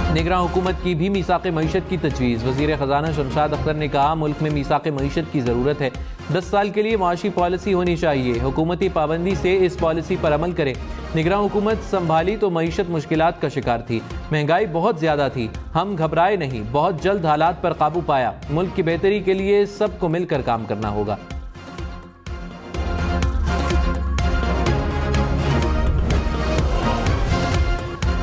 निगरान हुकूमत की भी मीसाक़ मईशत की तजवीज़। वज़ीर ख़जाना शमशाद अख्तर ने कहा, मुल्क में मीसाक़ मईशत की ज़रूरत है। 10 साल के लिए माशी पॉलिसी होनी चाहिए। हुकूमती पाबंदी से इस पॉलिसी पर अमल करें। निगरान हुकूमत संभाली तो मईशत मुश्किलात का शिकार थी। महंगाई बहुत ज़्यादा थी, हम घबराए नहीं, बहुत जल्द हालात पर काबू पाया। मुल्क की बेहतरी के लिए सबको मिलकर काम करना होगा।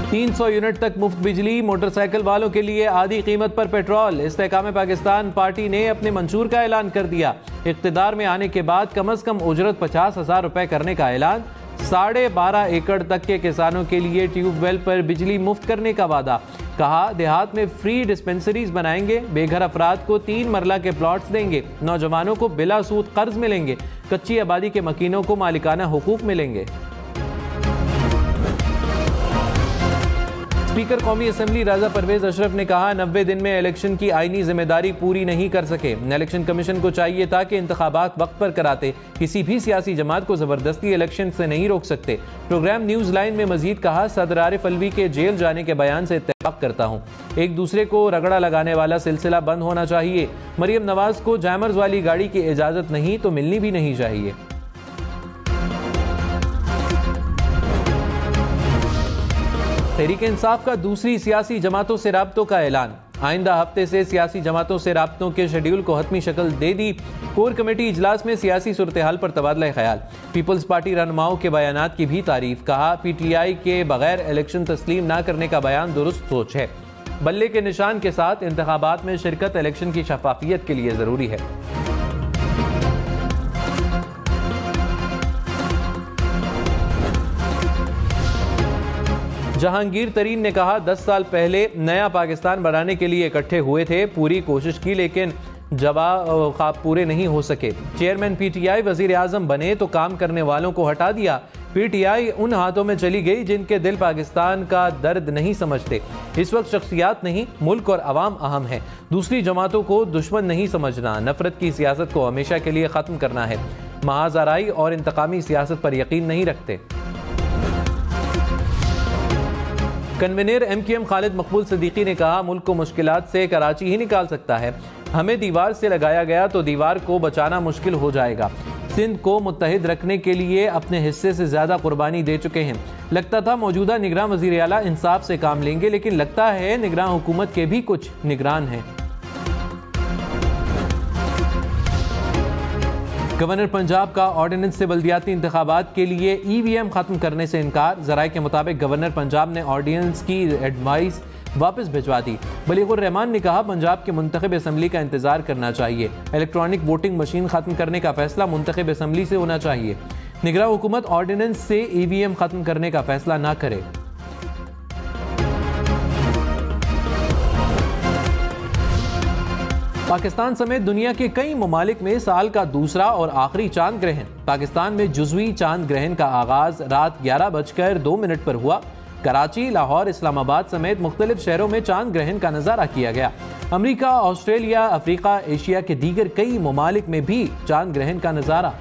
300 यूनिट तक मुफ्त बिजली, मोटरसाइकिल वालों के लिए आधी कीमत पर पेट्रोल। इस्तेकाम पाकिस्तान पार्टी ने अपने मंशूर का ऐलान कर दिया। इख्तिदार में आने के बाद कम अज कम उजरत 50,000 रुपए करने का ऐलान। 12.5 एकड़ तक के किसानों के लिए ट्यूबवेल पर बिजली मुफ्त करने का वादा। कहा, देहात में फ्री डिस्पेंसरीज बनाएंगे। बेघर अफराद को 3 मरला के प्लॉट्स देंगे। नौजवानों को बिला सूद कर्ज मिलेंगे। कच्ची आबादी के मकीनों को मालिकाना हुकूक मिलेंगे। स्पीकर कौमी असम्बली राजा परवेज अशरफ ने कहा, 90 दिन में इलेक्शन की आईनी जिम्मेदारी पूरी नहीं कर सके। इलेक्शन कमीशन को चाहिए था कि इंतखाबात वक्त पर कराते। किसी भी सियासी जमात को जबरदस्ती इलेक्शन से नहीं रोक सकते। प्रोग्राम न्यूज लाइन में मजीद कहा, सदर आरिफ अलवी के जेल जाने के बयान से इत्तेफाक करता हूँ। एक दूसरे को रगड़ा लगाने वाला सिलसिला बंद होना चाहिए। मरियम नवाज को जैमर्स वाली गाड़ी की इजाजत नहीं तो मिलनी भी नहीं चाहिए। तहरीक इंसाफ का दूसरी सियासी जमातों से राब्तों का ऐलान। आइंदा हफ्ते से सियासी जमातों से राब्तों के शेड्यूल को हतमी शक्ल दे दी। कोर कमेटी इजलास में सियासी सूरत हाल पर तबादला ख्याल। पीपल्स पार्टी रहनुमाओं के बयानात की भी तारीफ। कहा, PTI के बगैर इलेक्शन तस्लीम न करने का बयान दुरुस्त सोच है। बल्ले के निशान के साथ इंतखाबात में शिरकत इलेक्शन की शफाफियत के लिए जरूरी है। जहांगीर तरीन ने कहा, 10 साल पहले नया पाकिस्तान बनाने के लिए इकट्ठे हुए थे, पूरी कोशिश की लेकिन ख्वाब पूरे नहीं हो सके। चेयरमैन PTI वजीर आजम बने तो काम करने वालों को हटा दिया। PTI उन हाथों में चली गई जिनके दिल पाकिस्तान का दर्द नहीं समझते। इस वक्त शख्सियात नहीं, मुल्क और अवाम अहम है। दूसरी जमातों को दुश्मन नहीं समझना, नफरत की सियासत को हमेशा के लिए खत्म करना है। महाज आराई और इंतकामी सियासत पर यकीन नहीं रखते। कन्वीनर MQM खालिद मकबूल सिद्दीकी ने कहा, मुल्क को मुश्किलात से कराची ही निकाल सकता है। हमें दीवार से लगाया गया तो दीवार को बचाना मुश्किल हो जाएगा। सिंध को मुत्तहिद रखने के लिए अपने हिस्से से ज्यादा कुर्बानी दे चुके हैं। लगता था मौजूदा निगरान वजीर आला इंसाफ से काम लेंगे, लेकिन लगता है निगरान हुकूमत के भी कुछ निगरान हैं। गवर्नर पंजाब का ऑर्डिनेंस से बल्दियाती इंतखाबात के लिए EVM खत्म करने से इनकार। जराये के मुताबिक गवर्नर पंजाब ने ऑर्डिनेंस की एडवाइस वापस भिजवा दी। बलीगुर रहमान ने कहा, पंजाब के मुंतखब असम्बली का इंतजार करना चाहिए। इलेक्ट्रॉनिक वोटिंग मशीन खत्म करने का फैसला मुंतखब असम्बली से होना चाहिए। निगरान हुकूमत ऑर्डिनेंस से EVM खत्म करने का फैसला ना करे। पाकिस्तान समेत दुनिया के कई ममालिक में साल का दूसरा और आखिरी चांद ग्रहण। पाकिस्तान में जुज़वी चांद ग्रहण का आगाज रात 11:02 पर हुआ। कराची, लाहौर, इस्लामाबाद समेत मुख्तलिफ शहरों में चांद ग्रहण का नजारा किया गया। अमरीका, ऑस्ट्रेलिया, अफ्रीका, एशिया के दीगर कई ममालिक में भी चांद ग्रहण का नजारा।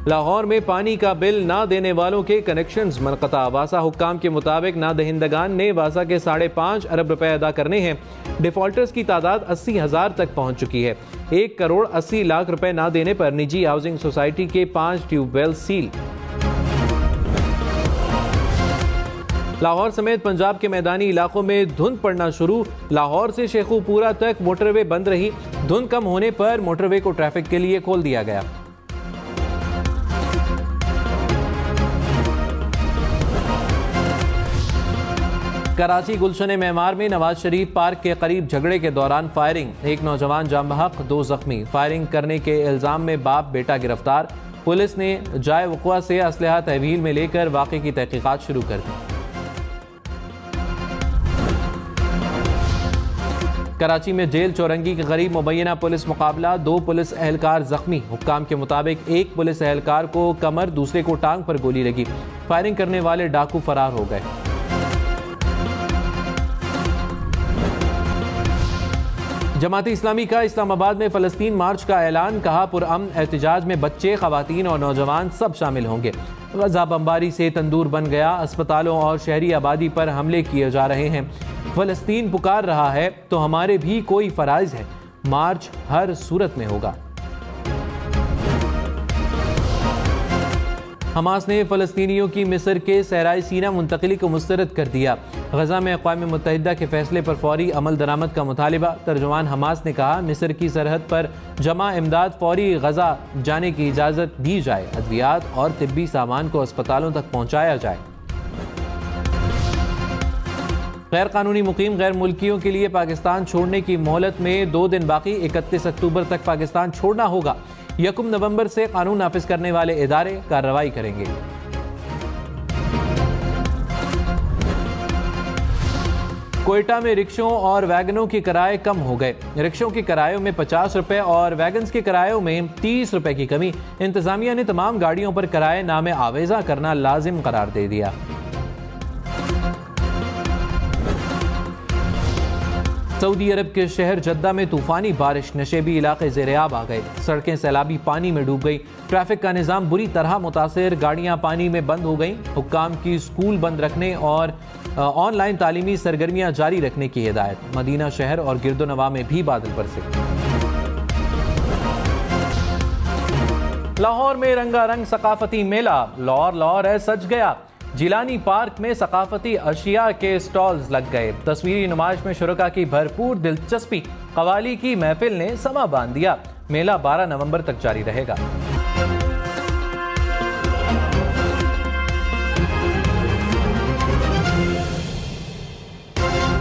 लाहौर में पानी का बिल ना देने वालों के कनेक्शंस मनक़ता। वासा हुक्काम के मुताबिक ना दहिंदगान ने वासा के 5.5 अरब रुपए अदा करने हैं। डिफॉल्टर्स की तादाद 80,000 तक पहुंच चुकी है। 1 करोड़ 80 लाख रुपए ना देने पर निजी हाउसिंग सोसाइटी के 5 ट्यूबवेल सील। लाहौर समेत पंजाब के मैदानी इलाकों में धुंध पड़ना शुरू। लाहौर से शेखुपुरा तक मोटरवे बंद रही। धुंध कम होने पर मोटरवे को ट्रैफिक के लिए खोल दिया गया। कराची गुलशन मेमार में नवाज शरीफ पार्क के करीब झगड़े के दौरान फायरिंग। एक नौजवान जाम बहक, 2 जख्मी। फायरिंग करने के इल्जाम में बाप बेटा गिरफ्तार। पुलिस ने जाए वक़्वा से असलहा तहवील में लेकर वाक़े की तहकीकात शुरू कर दी। कराची में जेल चौरंगी के करीब मुबैना पुलिस मुकाबला। 2 पुलिस एहलकार जख्मी। हुक्काम के मुताबिक एक पुलिस एहलकार को कमर, दूसरे को टांग पर गोली लगी। फायरिंग करने वाले डाकू फरार हो गए। जमात इस्लामी का इस्लामाबाद में फ़लस्तीन मार्च का ऐलान, कहा पुरअमन एहतजाज में बच्चे, ख़वातीन और नौजवान सब शामिल होंगे। गजा बमबारी से तंदूर बन गया, अस्पतालों और शहरी आबादी पर हमले किए जा रहे हैं। फ़लस्तीन पुकार रहा है तो हमारे भी कोई फ़राइज़ है, मार्च हर सूरत में होगा। हमास ने फ़लस्तीनियों की मिस्र के सहराई सीना मुंतकिली को मुस्तरद कर दिया। गजा में अक़वाम मुत्तहिदा के फैसले पर फौरी अमल दरामद का मुतालिबा। तर्जुमान हमास ने कहा, मिस्र की सरहद पर जमा इमदाद फौरी गजा जाने की इजाज़त दी जाए, अद्वियात और तिब्बी सामान को अस्पतालों तक पहुँचाया जाए। गैर कानूनी मुकीम गैर मुल्कियों के लिए पाकिस्तान छोड़ने की मोहलत में 2 दिन बाकी, 31 अक्टूबर तक पाकिस्तान छोड़ना होगा। 1 नवंबर से कानून नाफिज करने वाले इदारे कार्रवाई करेंगे। कोयटा में रिक्शों और वैगनों के किराए कम हो गए। रिक्शों के किरायों में 50 रुपए और वैगन्स के किरायों में 30 रुपए की कमी। इंतजामिया ने तमाम गाड़ियों पर किराए नामे आवेजा करना लाजिम करार दे दिया। सऊदी अरब के शहर जद्दा में तूफानी बारिश, नशेबी इलाके ज़ेर-ए-आब आ गए। सड़कें सैलाबी पानी में डूब गई। ट्रैफिक का निज़ाम बुरी तरह मुतासिर, गाड़ियां पानी में बंद हो गईं। हुक्काम की स्कूल बंद रखने और ऑनलाइन तालीमी सरगर्मियां जारी रखने की हिदायत। मदीना शहर और गिरदोनवा में भी बादल बरसे। लाहौर में रंगारंग सकाफती मेला, लाहौर है सज गया। जिलानी पार्क में सकाफती अशिया के स्टॉल्स लग गए। तस्वीरी नुमाइश में शुरका की भरपूर दिलचस्पी। कवाली की महफिल ने समा बांध दिया। मेला 12 नवंबर तक जारी रहेगा।